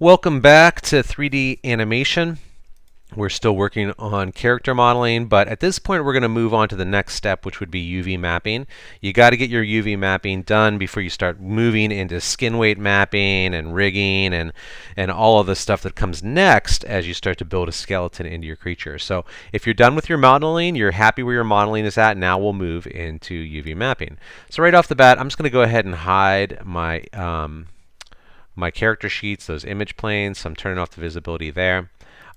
Welcome back to 3D animation. We're still working on character modeling, but at this point we're going to move on to the next step, which would be UV mapping. You got to get your UV mapping done before you start moving into skin weight mapping and rigging and all of the stuff that comes next as you start to build a skeleton into your creature. So if you're done with your modeling, you're happy where your modeling is at, now we'll move into UV mapping. So right off the bat, I'm just going to go ahead and hide my character sheets, those image planes. So I'm turning off the visibility there.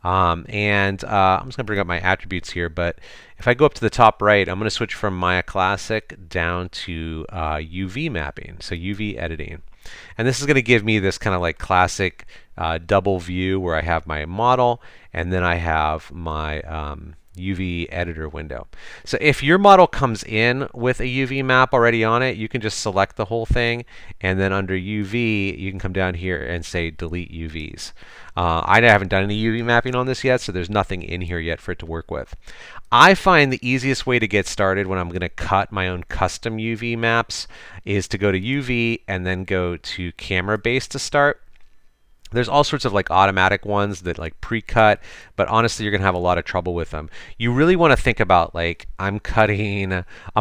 I'm just going to bring up my attributes here, but if I go up to the top right, I'm going to switch from Maya Classic down to UV mapping, so UV editing. And this is going to give me this kind of like classic double view where I have my model and then I have my UV editor window. So if your model comes in with a UV map already on it, you can just select the whole thing, and then under UV, you can come down here and say delete UVs. I haven't done any UV mapping on this yet, so there's nothing in here yet for it to work with. I find the easiest way to get started when I'm going to cut my own custom UV maps is to go to UV and then go to camera base to start. There's all sorts of like automatic ones that like pre-cut, but honestly, you're going to have a lot of trouble with them. You really want to think about like, I'm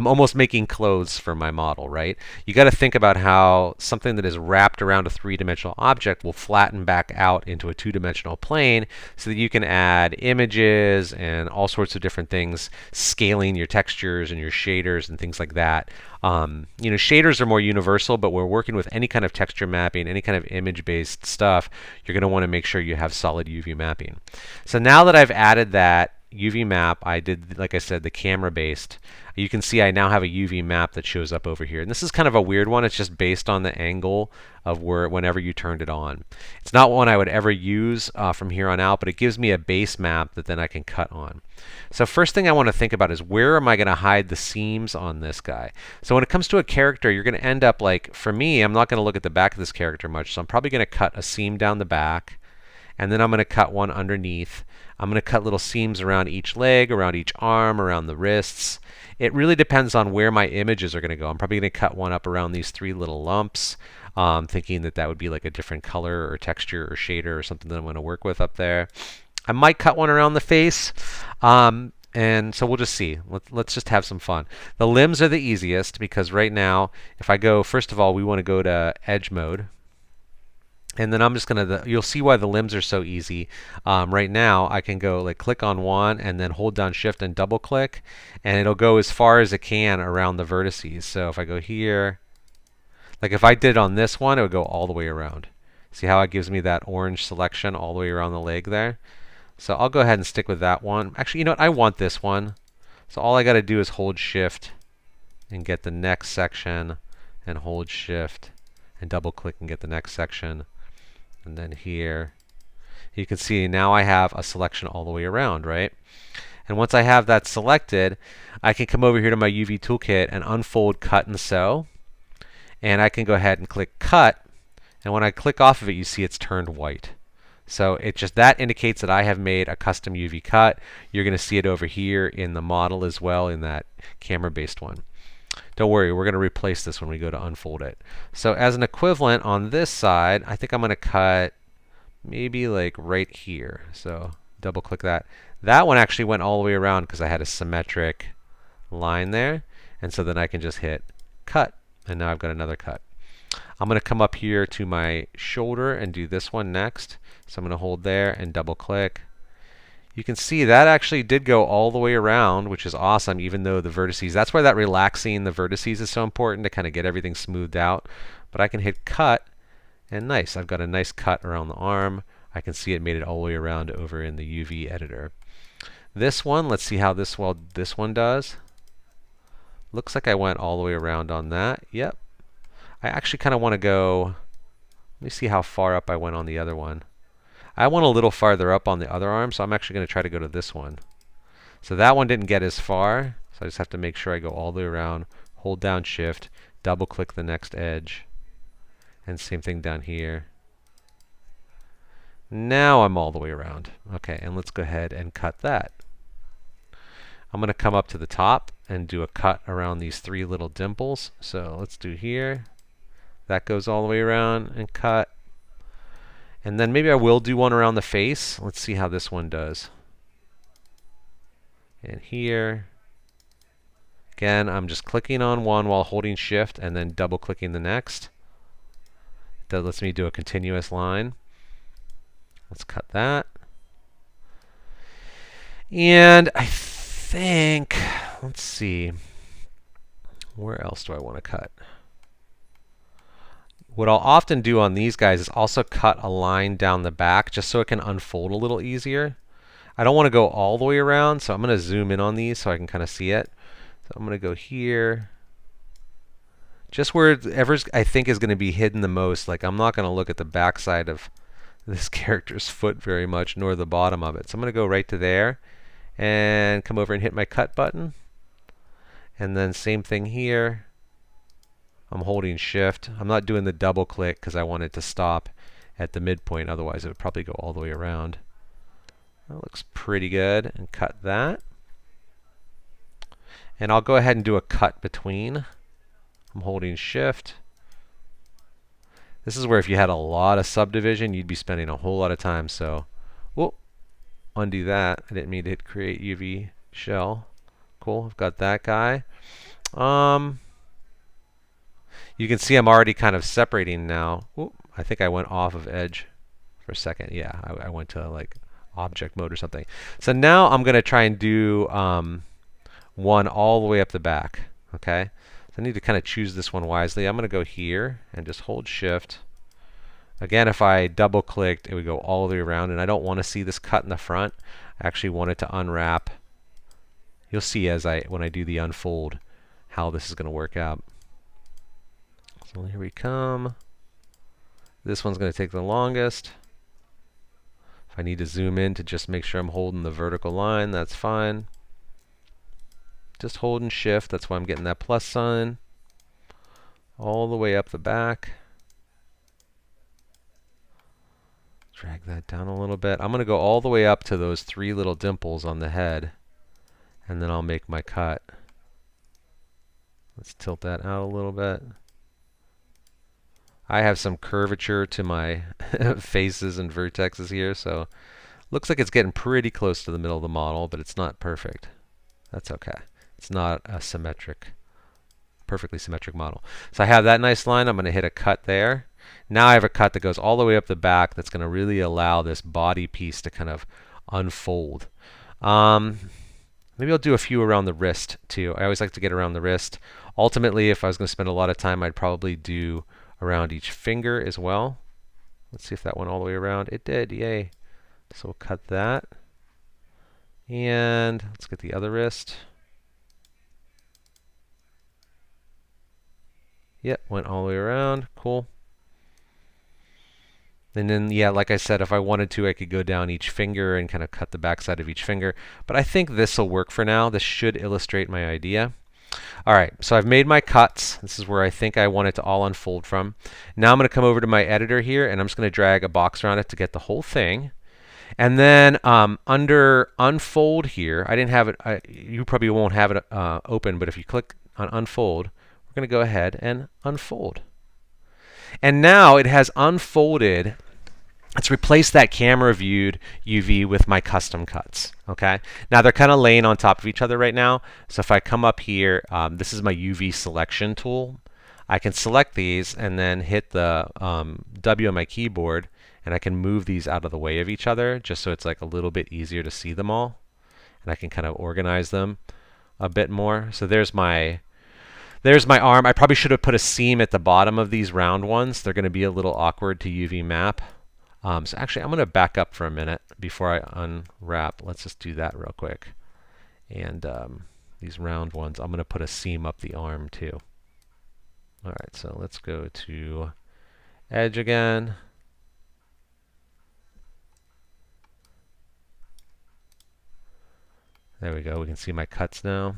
almost making clothes for my model, right? You got to think about how something that is wrapped around a three-dimensional object will flatten back out into a two-dimensional plane so that you can add images and all sorts of different things, scaling your textures and your shaders and things like that. Shaders are more universal, but we're working with any kind of texture mapping, any kind of image-based stuff. You're going to want to make sure you have solid UV mapping. So now that I've added that UV map, I did, like I said, the camera-based. You can see I now have a UV map that shows up over here. And this is kind of a weird one. It's just based on the angle of whenever you turned it on. It's not one I would ever use from here on out, but it gives me a base map that then I can cut on. So first thing I want to think about is where am I going to hide the seams on this guy? So when it comes to a character, you're going to end up like, for me, I'm not going to look at the back of this character much, so I'm probably going to cut a seam down the back, and then I'm going to cut one underneath. I'm going to cut little seams around each leg, around each arm, around the wrists. It really depends on where my images are going to go. I'm probably going to cut one up around these three little lumps, thinking that that would be like a different color or texture or shader or something that I'm going to work with up there. I might cut one around the face, and so we'll just see. Let's just have some fun. The limbs are the easiest because right now, if I go, first of all, we want to go to edge mode. And then I'm just going to, you'll see why the limbs are so easy. Right now, I can go like click on one and then hold down shift and double click, and it'll go as far as it can around the vertices. So if I go here, like if I did it on this one, it would go all the way around. See how it gives me that orange selection all the way around the leg there? So I'll go ahead and stick with that one. Actually, you know what? I want this one. So all I got to do is hold shift and get the next section, and hold shift and double click and get the next section. And then here, you can see now I have a selection all the way around, right? And once I have that selected, I can come over here to my UV toolkit and unfold cut and sew. And I can go ahead and click cut. And when I click off of it, you see it's turned white. So that indicates that I have made a custom UV cut. You're going to see it over here in the model as well, in that camera-based one. Don't worry, we're going to replace this when we go to unfold it. So as an equivalent on this side, I think I'm going to cut maybe like right here. So double click that. That one actually went all the way around because I had a symmetric line there. And so then I can just hit cut, and now I've got another cut. I'm going to come up here to my shoulder and do this one next. So I'm going to hold there and double click. You can see that actually did go all the way around, which is awesome, even though the vertices, that's why that relaxing the vertices is so important, to kind of get everything smoothed out. But I can hit cut, and nice, I've got a nice cut around the arm. I can see it made it all the way around over in the UV editor. This one, let's see how this one does. Looks like I went all the way around on that. Yep. I actually kind of want to go, let me see how far up I went on the other one. I went a little farther up on the other arm, so I'm actually going to try to go to this one. So that one didn't get as far, so I just have to make sure I go all the way around, hold down shift, double click the next edge, and same thing down here. Now I'm all the way around. Okay, and let's go ahead and cut that. I'm going to come up to the top and do a cut around these three little dimples. So let's do here. That goes all the way around and cut. And then maybe I will do one around the face. Let's see how this one does. And here, again, I'm just clicking on one while holding shift and then double clicking the next. That lets me do a continuous line. Let's cut that. And I think, let's see, where else do I want to cut? What I'll often do on these guys is also cut a line down the back just so it can unfold a little easier. I don't want to go all the way around, so I'm going to zoom in on these so I can kind of see it. So I'm going to go here. Just wherever I think is going to be hidden the most. Like, I'm not going to look at the backside of this character's foot very much, nor the bottom of it. So I'm going to go right to there and come over and hit my cut button. And then same thing here. I'm holding shift. I'm not doing the double click because I want it to stop at the midpoint. Otherwise, it would probably go all the way around. That looks pretty good. And cut that. And I'll go ahead and do a cut between. I'm holding shift. This is where if you had a lot of subdivision, you'd be spending a whole lot of time. So, whoop, undo that. I didn't mean to hit create UV shell. Cool, I've got that guy. You can see I'm already kind of separating now. Oop, I think I went off of edge for a second. Yeah, I went to like object mode or something. So now I'm going to try and do one all the way up the back. Okay, so I need to kind of choose this one wisely. I'm going to go here and just hold shift. Again, if I double clicked, it would go all the way around, and I don't want to see this cut in the front. I actually want it to unwrap. You'll see when I do the unfold how this is going to work out. So here we come. This one's going to take the longest. If I need to zoom in to just make sure I'm holding the vertical line, that's fine. Just holding shift, that's why I'm getting that plus sign. All the way up the back. Drag that down a little bit. I'm going to go all the way up to those 3 little dimples on the head. And then I'll make my cut. Let's tilt that out a little bit. I have some curvature to my faces and vertexes here, so looks like it's getting pretty close to the middle of the model, but it's not perfect. That's okay. It's not a perfectly symmetric model. So I have that nice line. I'm going to hit a cut there. Now I have a cut that goes all the way up the back that's going to really allow this body piece to kind of unfold. Maybe I'll do a few around the wrist too. I always like to get around the wrist. Ultimately, if I was going to spend a lot of time, I'd probably do around each finger as well. Let's see if that went all the way around. It did, yay. So we'll cut that. And let's get the other wrist. Yep, went all the way around. Cool. And then, yeah, like I said, if I wanted to, I could go down each finger and kind of cut the backside of each finger. But I think this will work for now. This should illustrate my idea. All right, so I've made my cuts. This is where I think I want it to all unfold from. Now I'm going to come over to my editor here, and I'm just going to drag a box around it to get the whole thing. And then under unfold here, I didn't have it. You probably won't have it open, but if you click on unfold, we're going to go ahead and unfold. And now it has unfolded. Let's replace that camera viewed UV with my custom cuts. Okay. Now they're kind of laying on top of each other right now. So if I come up here, this is my UV selection tool. I can select these and then hit the W on my keyboard, and I can move these out of the way of each other just so it's like a little bit easier to see them all. And I can kind of organize them a bit more. So there's my arm. I probably should have put a seam at the bottom of these round ones. They're going to be a little awkward to UV map. So actually, I'm going to back up for a minute before I unwrap. Let's just do that real quick. And these round ones, I'm going to put a seam up the arm too. All right, so let's go to edge again. There we go. We can see my cuts now.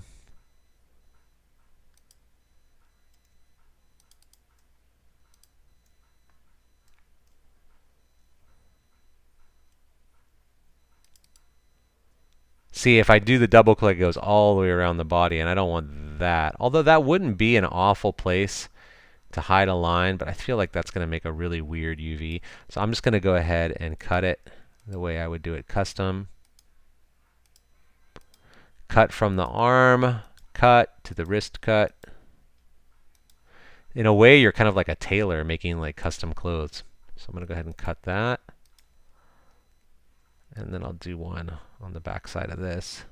See, if I do the double click, it goes all the way around the body, and I don't want that. Although that wouldn't be an awful place to hide a line, but I feel like that's going to make a really weird UV. So I'm just going to go ahead and cut it the way I would do it custom. Cut from the arm cut to the wrist cut. In a way, you're kind of like a tailor making like custom clothes. So I'm going to go ahead and cut that. And then I'll do one on the back side of this.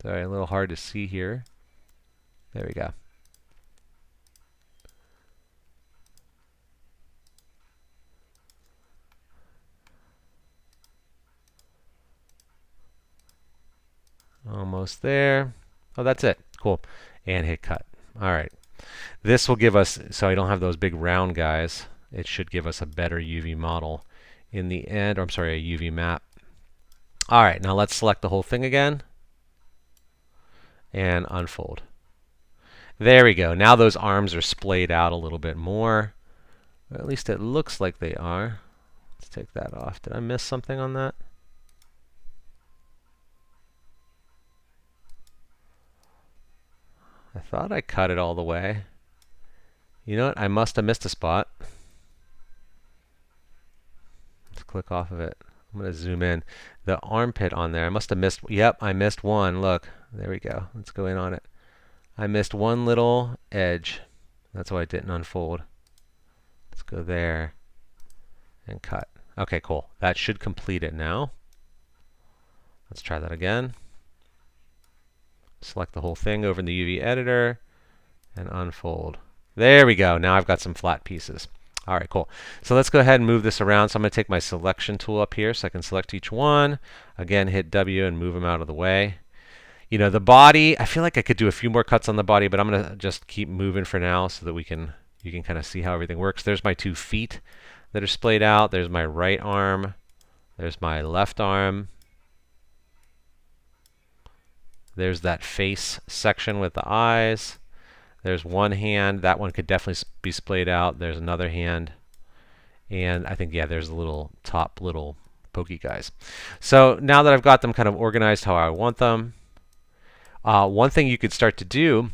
Sorry, a little hard to see here. There we go. Almost there. Oh, that's it. Cool. And hit cut. All right. This will give us, so I don't have those big round guys, it should give us a better UV model in the end, or I'm sorry, a UV map. All right, now let's select the whole thing again and unfold. There we go. Now those arms are splayed out a little bit more. Or at least it looks like they are. Let's take that off. Did I miss something on that? I thought I cut it all the way. You know what? I must have missed a spot. Let's click off of it. I'm going to zoom in. The armpit on there, I must have missed. Yep, I missed one. Look, there we go. Let's go in on it. I missed one little edge. That's why it didn't unfold. Let's go there and cut. Okay, cool. That should complete it now. Let's try that again. Select the whole thing over in the UV editor and unfold. There we go. Now I've got some flat pieces. All right, cool. So let's go ahead and move this around. So I'm going to take my selection tool up here so I can select each one. Again, hit W and move them out of the way. You know, the body, I feel like I could do a few more cuts on the body, but I'm going to just keep moving for now so that you can kind of see how everything works. There's my 2 feet that are splayed out. There's my right arm. There's my left arm. There's that face section with the eyes. There's one hand. That one could definitely be splayed out. There's another hand. And I think, yeah, there's the little top little pokey guys. So now that I've got them kind of organized how I want them, one thing you could start to do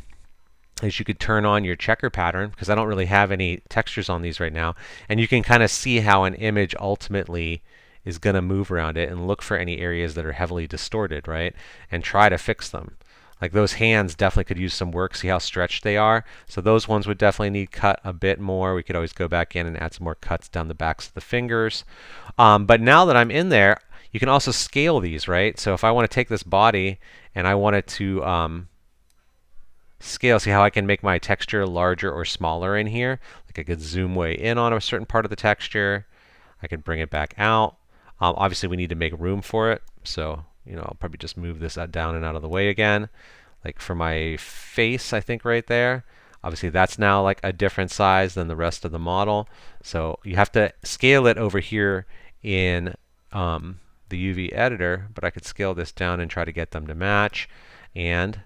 is you could turn on your checker pattern, because I don't really have any textures on these right now, and you can kind of see how an image ultimately is going to move around it and look for any areas that are heavily distorted, right? And try to fix them. Like those hands definitely could use some work. See how stretched they are? So those ones would definitely need cut a bit more. We could always go back in and add some more cuts down the backs of the fingers. But now that I'm in there, you can also scale these, right? So if I want to take this body and I wanted to scale, see how I can make my texture larger or smaller in here? Like I could zoom way in on a certain part of the texture. I could bring it back out. Obviously, we need to make room for it. So, you know, I'll probably just move this down and out of the way again. Like for my face, I think right there. Obviously, that's now like a different size than the rest of the model. So you have to scale it over here in the UV editor, but I could scale this down and try to get them to match. And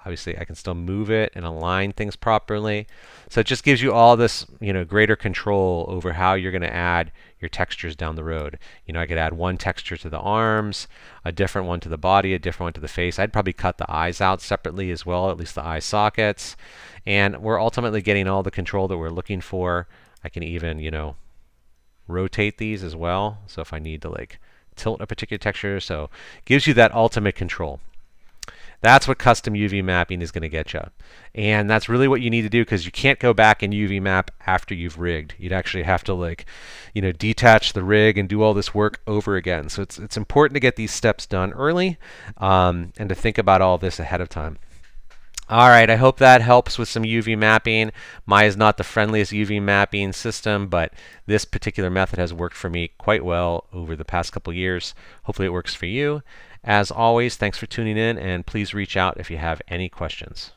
obviously, I can still move it and align things properly. So it just gives you all this, you know, greater control over how you're going to add your textures down the road. You know, I could add one texture to the arms, a different one to the body, a different one to the face. I'd probably cut the eyes out separately as well, at least the eye sockets. And we're ultimately getting all the control that we're looking for. I can even, you know, rotate these as well. So if I need to like tilt a particular texture, so it gives you that ultimate control. That's what custom UV mapping is going to get you. And that's really what you need to do, because you can't go back and UV map after you've rigged. You'd actually have to, like, you know, detach the rig and do all this work over again. So it's important to get these steps done early and to think about all this ahead of time. All right, I hope that helps with some UV mapping. Maya is not the friendliest UV mapping system, but this particular method has worked for me quite well over the past couple years. Hopefully it works for you. As always, thanks for tuning in, and please reach out if you have any questions.